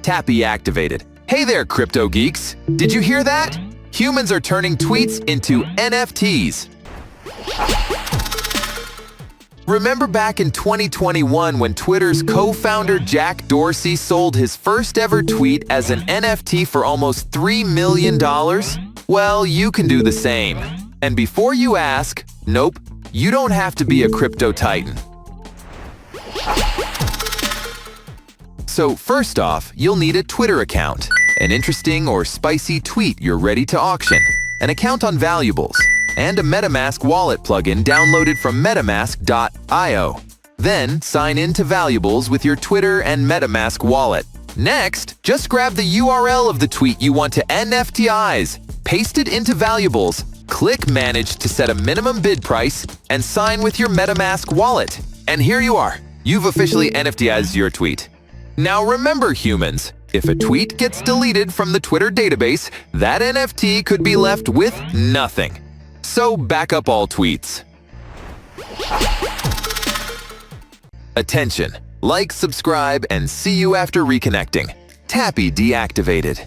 Tappy activated. Hey there, crypto geeks! Did you hear that? Humans are turning tweets into NFTs. Remember back in 2021 when Twitter's co-founder Jack Dorsey sold his first ever tweet as an NFT for almost $3 million? Well, you can do the same. And before you ask, nope, you don't have to be a crypto titan. So first off, you'll need a Twitter account, an interesting or spicy tweet you're ready to auction, an account on Valuables, and a MetaMask wallet plugin downloaded from metamask.io. Then sign in to Valuables with your Twitter and MetaMask wallet. Next, just grab the URL of the tweet you want to NFTize, paste it into Valuables, click Manage to set a minimum bid price, and sign with your MetaMask wallet. And here you are. You've officially NFTized your tweet. Now remember, humans, if a tweet gets deleted from the Twitter database, that NFT could be left with nothing. So back up all tweets. Attention! Like, subscribe, and see you after reconnecting. Tappy deactivated.